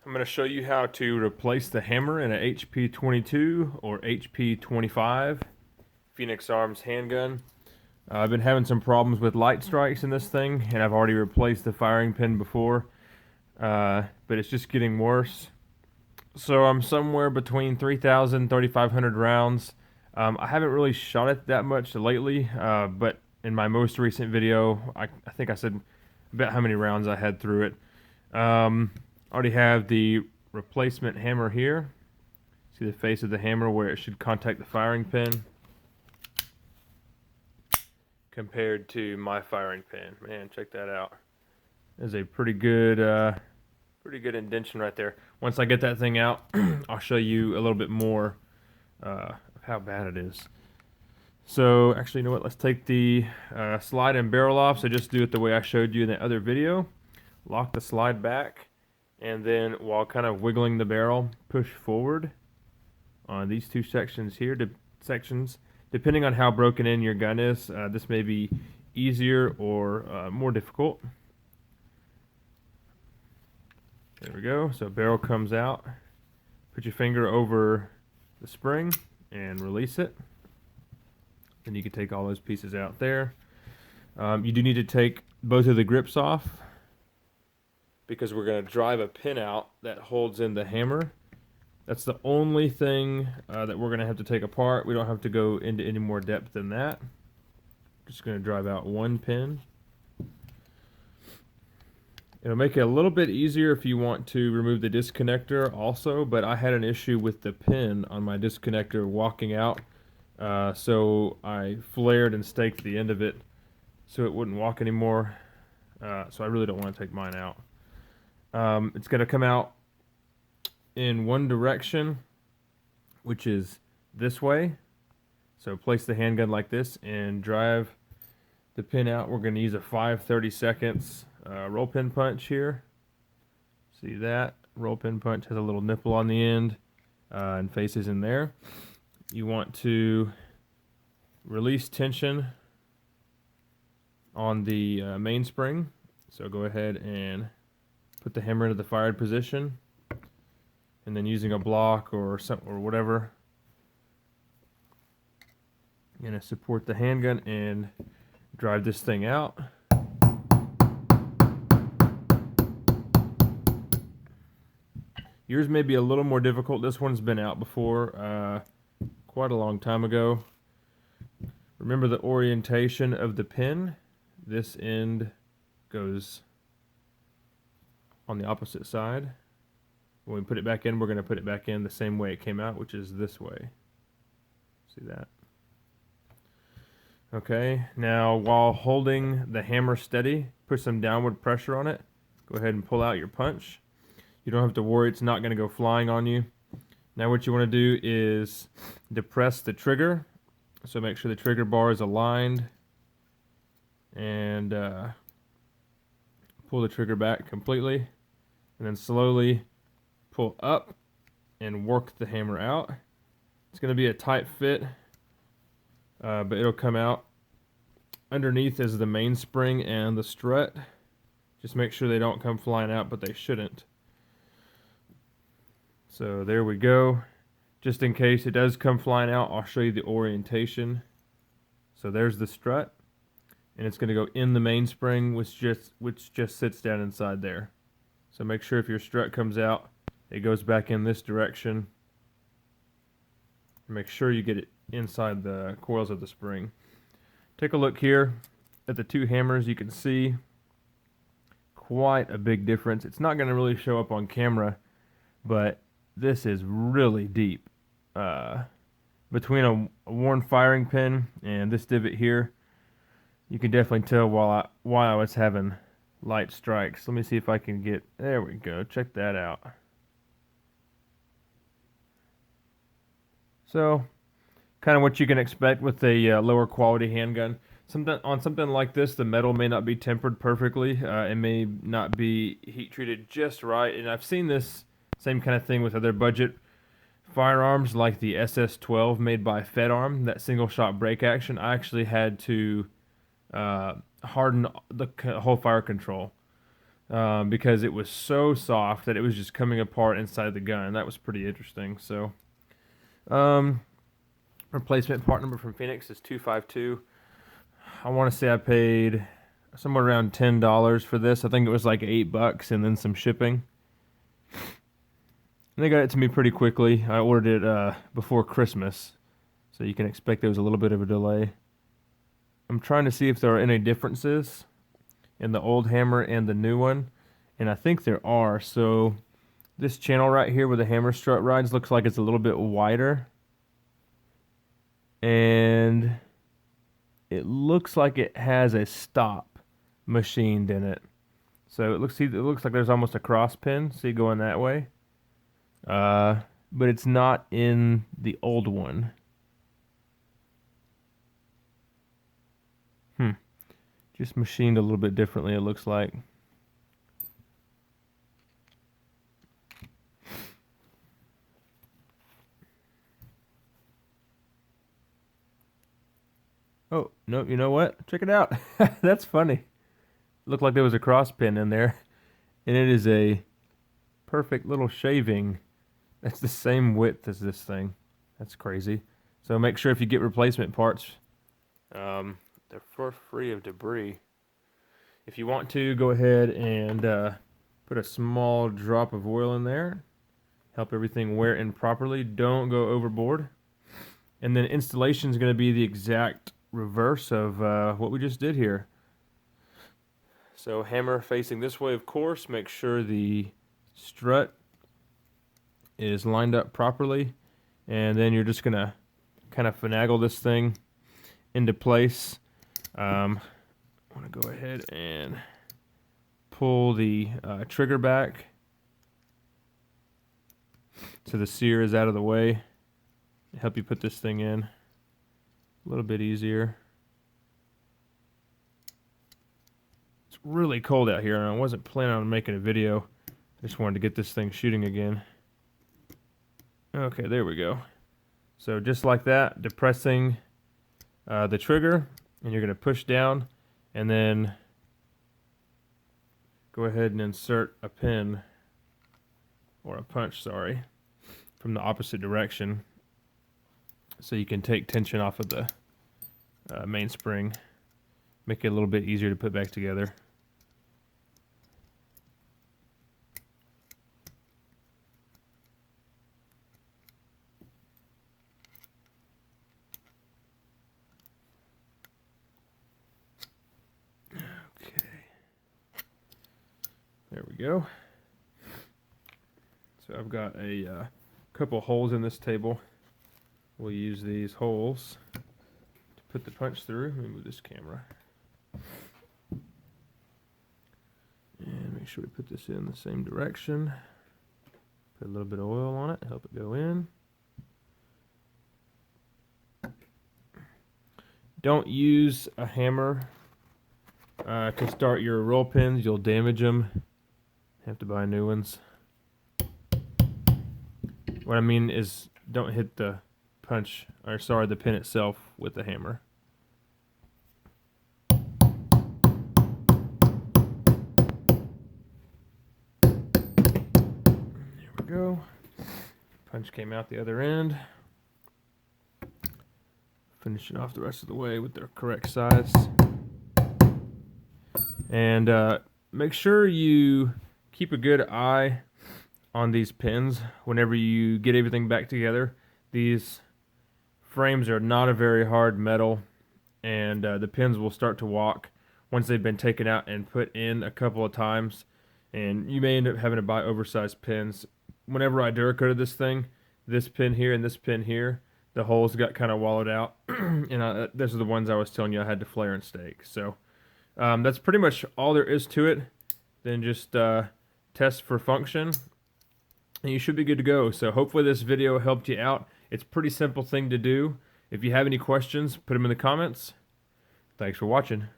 I'm going to show you how to replace the hammer in a HP22 or HP25 Phoenix Arms handgun. I've been having some problems with light strikes in this thing, and I've already replaced the firing pin before, but it's just getting worse. So I'm somewhere between 3,000 and 3,500 rounds. I haven't really shot it that much lately, but in my most recent video, I think I said about how many rounds I had through it. Already have the replacement hammer here. See the face of the hammer where it should contact the firing pin compared to my firing pin. Man, check that out. There's a pretty good indentation right there. Once I get that thing out, I'll show you a little bit more of how bad it is. So actually, you know what? Let's take the slide and barrel off. So just do it the way I showed you in the other video. Lock the slide back, and then while kind of wiggling the barrel, push forward on these two sections here. Depending on how broken in your gun is, this may be easier or more difficult. There we go. So barrel comes out. Put your finger over the spring and release it. And you can take all those pieces out there. You do need to take both of the grips off because we're going to drive a pin out that holds in the hammer. That's the only thing that we're going to have to take apart. We don't have to go into any more depth than that. Just going to drive out one pin. It'll make it a little bit easier if you want to remove the disconnector also, but I had an issue with the pin on my disconnector walking out, so I flared and staked the end of it so it wouldn't walk anymore, so I really don't want to take mine out. It's going to come out in one direction, which is this way. So place the handgun like this and drive the pin out. We're going to use a 5/32 roll pin punch here. See that? Roll pin punch has a little nipple on the end and faces in there. You want to release tension on the mainspring. So go ahead and put the hammer into the fired position, and then using a block or something or whatever, I'm gonna support the handgun and drive this thing out. Yours may be a little more difficult. This one's been out before, quite a long time ago. Remember the orientation of the pin. This end goes on the opposite side. When we put it back in, we're going to put it back in the same way it came out, which is this way. See that? Okay, now while holding the hammer steady, put some downward pressure on it. Go ahead and pull out your punch. You don't have to worry, it's not going to go flying on you. Now what you want to do is depress the trigger. So make sure the trigger bar is aligned, and pull the trigger back completely, and then slowly pull up and work the hammer out. It's going to be a tight fit, but it'll come out. Underneath is the mainspring and the strut. Just make sure they don't come flying out, but they shouldn't. So there we go. Just in case it does come flying out, I'll show you the orientation. So there's the strut, and it's going to go in the mainspring, which just sits down inside there. So make sure if your strut comes out, it goes back in this direction. Make sure you get it inside the coils of the spring. Take a look here at the two hammers. You can see quite a big difference. It's not going to really show up on camera, but this is really deep. Between a worn firing pin and this divot here, you can definitely tell why I was having light strikes. Let me see if I can get, there we go, check that out. So, kind of what you can expect with a lower quality handgun. Something like this, the metal may not be tempered perfectly. It may not be heat treated just right, and I've seen this same kind of thing with other budget firearms like the SS-12 made by FedArm, that single shot break action. I actually had to harden the whole fire control. because it was so soft that it was just coming apart inside the gun. That was pretty interesting. So, replacement part number from Phoenix is 252. I want to say I paid somewhere around $10 for this. I think it was like $8 and then some shipping. And they got it to me pretty quickly. I ordered it before Christmas, so you can expect there was a little bit of a delay. I'm trying to see if there are any differences in the old hammer and the new one, and I think there are. So this channel right here where the hammer strut rides looks like it's a little bit wider, and it looks like it has a stop machined in it. So it looks like there's almost a cross pin, see, going that way. But it's not in the old one. Just machined a little bit differently, it looks like. Oh, no, you know what? Check it out. That's funny. Looked like there was a cross pin in there. And it is a perfect little shaving. That's the same width as this thing. That's crazy. So make sure if you get replacement parts, they're free of debris. If you want to, go ahead and put a small drop of oil in there. Help everything wear in properly. Don't go overboard. And then installation is going to be the exact reverse of what we just did here. So hammer facing this way, of course. Make sure the strut is lined up properly. And then you're just going to kind of finagle this thing into place. I want to go ahead and pull the trigger back so the sear is out of the way. Help you put this thing in a little bit easier. It's really cold out here, and I wasn't planning on making a video. I just wanted to get this thing shooting again. Okay, there we go. So just like that, depressing the trigger, and you're going to push down, and then go ahead and insert a pin, or a punch, sorry, from the opposite direction, so you can take tension off of the mainspring. Make it a little bit easier to put back together. There we go. So I've got a couple holes in this table. We'll use these holes to put the punch through. Let me move this camera. And make sure we put this in the same direction. Put a little bit of oil on it, help it go in. Don't use a hammer to start your roll pins. You'll damage them. Have to buy new ones. What I mean is, don't hit the punch, or sorry, the pin itself with the hammer. There we go. Punch came out the other end. Finish it off the rest of the way with the correct size. And make sure you keep a good eye on these pins whenever you get everything back together. These frames are not a very hard metal, and the pins will start to walk once they've been taken out and put in a couple of times, and you may end up having to buy oversized pins. Whenever I Duracoated this thing, this pin here and this pin here, the holes got kind of wallowed out, and those are the ones I was telling you I had to flare and stake. So that's pretty much all there is to it. Then just test for function, and you should be good to go. So hopefully this video helped you out. It's a pretty simple thing to do. If you have any questions, put them in the comments. Thanks for watching.